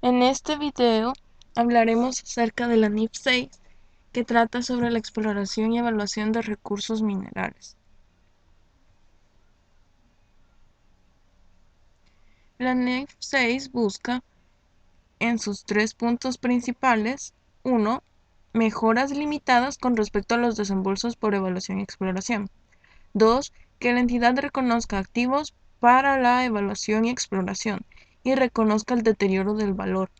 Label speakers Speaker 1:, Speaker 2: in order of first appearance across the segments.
Speaker 1: En este video hablaremos acerca de la NIF 6, que trata sobre la exploración y evaluación de recursos minerales. La NIF 6 busca, en sus tres puntos principales: 1. Mejoras limitadas con respecto a los desembolsos por evaluación y exploración. 2. Que la entidad reconozca activos para la evaluación y exploración y reconozca el deterioro del valor.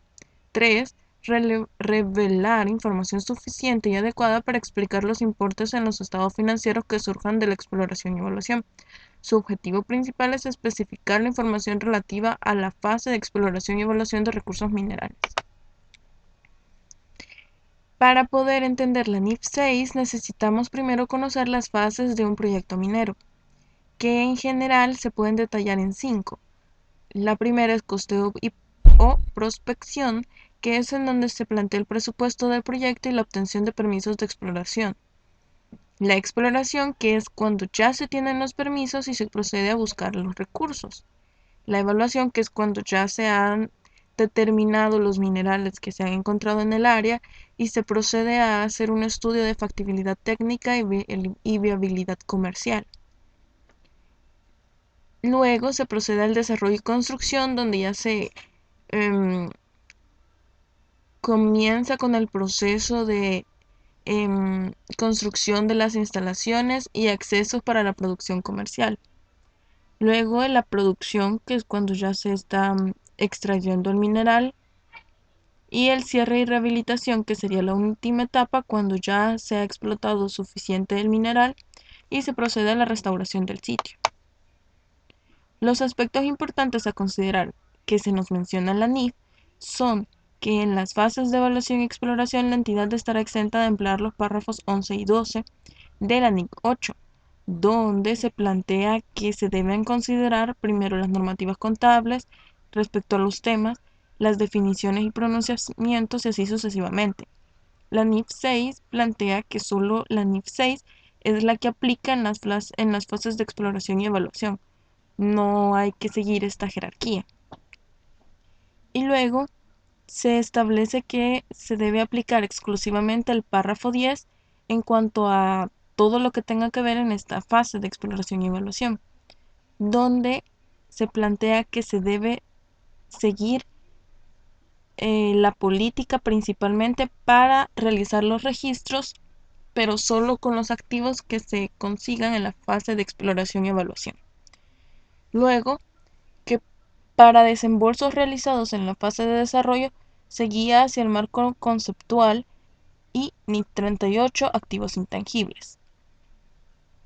Speaker 1: 3. Revelar información suficiente y adecuada para explicar los importes en los estados financieros que surjan de la exploración y evaluación. Su objetivo principal es especificar la información relativa a la fase de exploración y evaluación de recursos minerales. Para poder entender la NIF 6, necesitamos primero conocer las fases de un proyecto minero, que en general se pueden detallar en 5. La primera es costeo o prospección, que es en donde se plantea el presupuesto del proyecto y la obtención de permisos de exploración. La exploración, que es cuando ya se tienen los permisos y se procede a buscar los recursos. La evaluación, que es cuando ya se han determinado los minerales que se han encontrado en el área y se procede a hacer un estudio de factibilidad técnica y viabilidad comercial. Luego se procede al desarrollo y construcción, donde ya se comienza con el proceso de construcción de las instalaciones y accesos para la producción comercial. Luego la producción, que es cuando ya se está extrayendo el mineral, y el cierre y rehabilitación, que sería la última etapa cuando ya se ha explotado suficiente el mineral y se procede a la restauración del sitio. Los aspectos importantes a considerar que se nos menciona en la NIF son que en las fases de evaluación y exploración la entidad estará exenta de emplear los párrafos 11 y 12 de la NIC 8, donde se plantea que se deben considerar primero las normativas contables respecto a los temas, las definiciones y pronunciamientos y así sucesivamente. La NIF 6 plantea que solo la NIF 6 es la que aplica en las fases de exploración y evaluación. No hay que seguir esta jerarquía. Y luego se establece que se debe aplicar exclusivamente el párrafo 10 en cuanto a todo lo que tenga que ver en esta fase de exploración y evaluación, donde se plantea que se debe seguir la política principalmente para realizar los registros, pero solo con los activos que se consigan en la fase de exploración y evaluación. Luego, que para desembolsos realizados en la fase de desarrollo se guía hacia el marco conceptual y NIC 38, activos intangibles.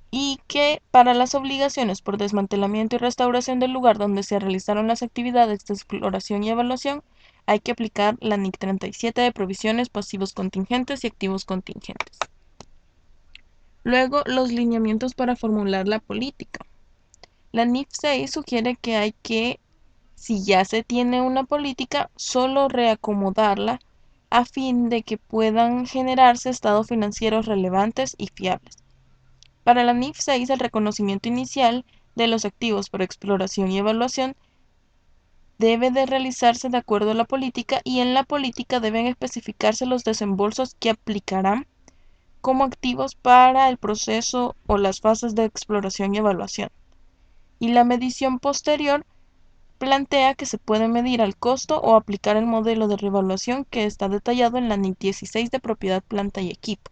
Speaker 1: Y que para las obligaciones por desmantelamiento y restauración del lugar donde se realizaron las actividades de exploración y evaluación, hay que aplicar la NIC 37 de provisiones, pasivos contingentes y activos contingentes. Luego, los lineamientos para formular la política. La NIF 6 sugiere que hay que, si ya se tiene una política, solo reacomodarla a fin de que puedan generarse estados financieros relevantes y fiables. Para la NIF 6, el reconocimiento inicial de los activos por exploración y evaluación debe de realizarse de acuerdo a la política, y en la política deben especificarse los desembolsos que aplicarán como activos para el proceso o las fases de exploración y evaluación. Y la medición posterior plantea que se puede medir al costo o aplicar el modelo de revaluación que está detallado en la NIC 16 de propiedad, planta y equipo.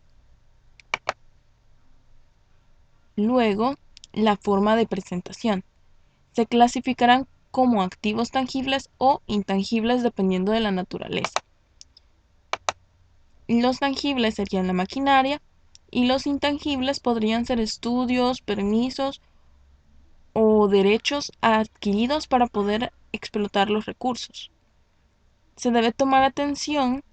Speaker 1: Luego, la forma de presentación. Se clasificarán como activos tangibles o intangibles dependiendo de la naturaleza. Los tangibles serían la maquinaria y los intangibles podrían ser estudios, permisos o derechos adquiridos para poder explotar los recursos. Se debe tomar atención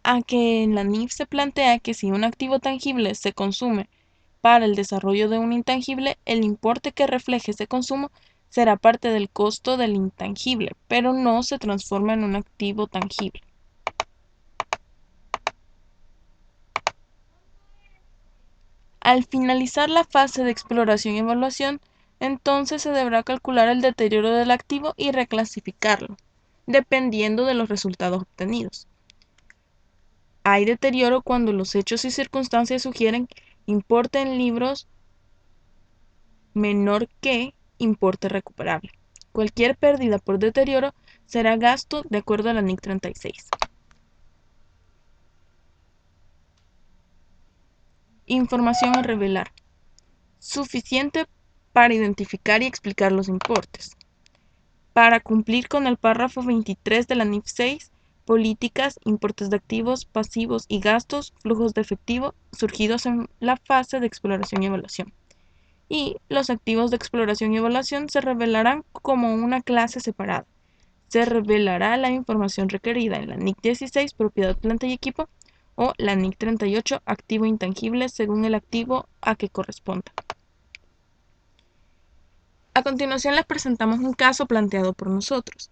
Speaker 1: a que en la NIF se plantea que si un activo tangible se consume para el desarrollo de un intangible, el importe que refleje ese consumo será parte del costo del intangible, pero no se transforma en un activo tangible. Al finalizar la fase de exploración y evaluación, entonces se deberá calcular el deterioro del activo y reclasificarlo. dependiendo de los resultados obtenidos. Hay deterioro cuando los hechos y circunstancias sugieren importe en libros menor que importe recuperable. Cualquier pérdida por deterioro será gasto de acuerdo a la NIC 36. Información a revelar. Suficiente para identificar y explicar los importes. Para cumplir con el párrafo 23 de la NIF 6, políticas, importes de activos, pasivos y gastos, flujos de efectivo surgidos en la fase de exploración y evaluación. Y los activos de exploración y evaluación se revelarán como una clase separada. Se revelará la información requerida en la NIC 16, propiedad, planta y equipo, o la NIC 38, activo intangible, según el activo a que corresponda. A continuación les presentamos un caso planteado por nosotros.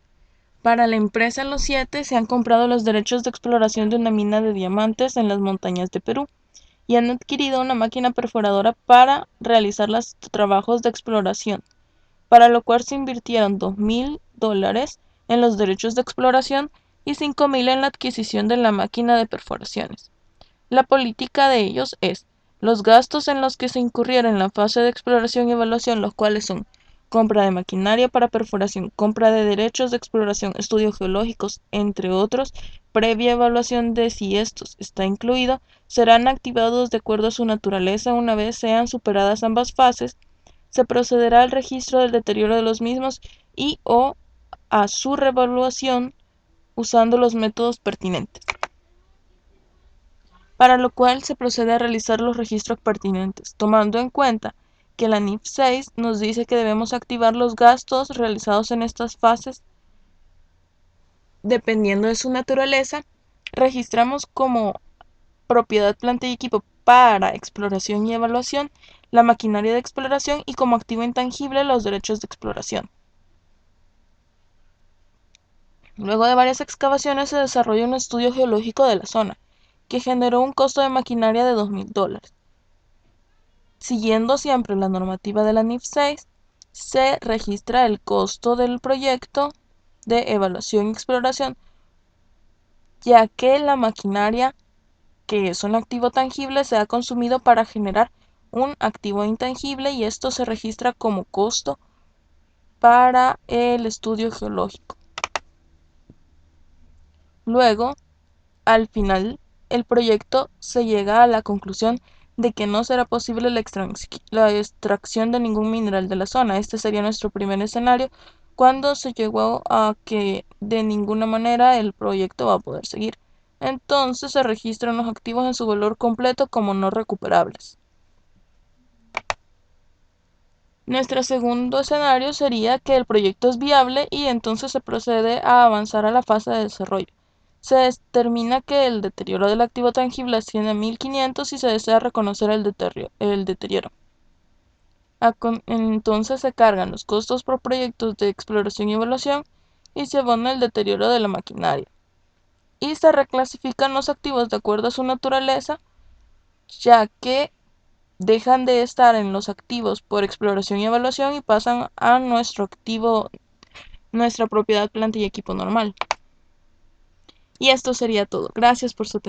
Speaker 1: Para la empresa Los 7 se han comprado los derechos de exploración de una mina de diamantes en las montañas de Perú y han adquirido una máquina perforadora para realizar los trabajos de exploración, para lo cual se invirtieron $2,000 en los derechos de exploración y $5,000 en la adquisición de la máquina de perforaciones. La política de ellos es: los gastos en los que se incurrieron en la fase de exploración y evaluación, los cuales son compra de maquinaria para perforación, compra de derechos de exploración, estudios geológicos, entre otros, previa evaluación de si estos está incluido, serán activados de acuerdo a su naturaleza. Una vez sean superadas ambas fases, se procederá al registro del deterioro de los mismos y o a su revaluación usando los métodos pertinentes, para lo cual se procede a realizar los registros pertinentes, tomando en cuenta que la NIF 6 nos dice que debemos activar los gastos realizados en estas fases. Dependiendo de su naturaleza, registramos como propiedad, planta y equipo para exploración y evaluación la maquinaria de exploración y como activo intangible los derechos de exploración. Luego de varias excavaciones se desarrolló un estudio geológico de la zona, que generó un costo de maquinaria de $2,000. Siguiendo siempre la normativa de la NIF 6, se registra el costo del proyecto de evaluación y exploración, ya que la maquinaria, que es un activo tangible, se ha consumido para generar un activo intangible y esto se registra como costo para el estudio geológico. Luego, al final, el proyecto se llega a la conclusión de que no será posible la extracción de ningún mineral de la zona. Este sería nuestro primer escenario, cuando se llegó a que de ninguna manera el proyecto va a poder seguir. Entonces se registran los activos en su valor completo como no recuperables. Nuestro segundo escenario sería que el proyecto es viable y entonces se procede a avanzar a la fase de desarrollo. Se determina que el deterioro del activo tangible asciende a 1.500 y se desea reconocer el deterioro. Entonces se cargan los costos por proyectos de exploración y evaluación y se abona el deterioro de la maquinaria. Y se reclasifican los activos de acuerdo a su naturaleza, ya que dejan de estar en los activos por exploración y evaluación y pasan a nuestro activo, nuestra propiedad, planta y equipo normal. Y esto sería todo. Gracias por su atención.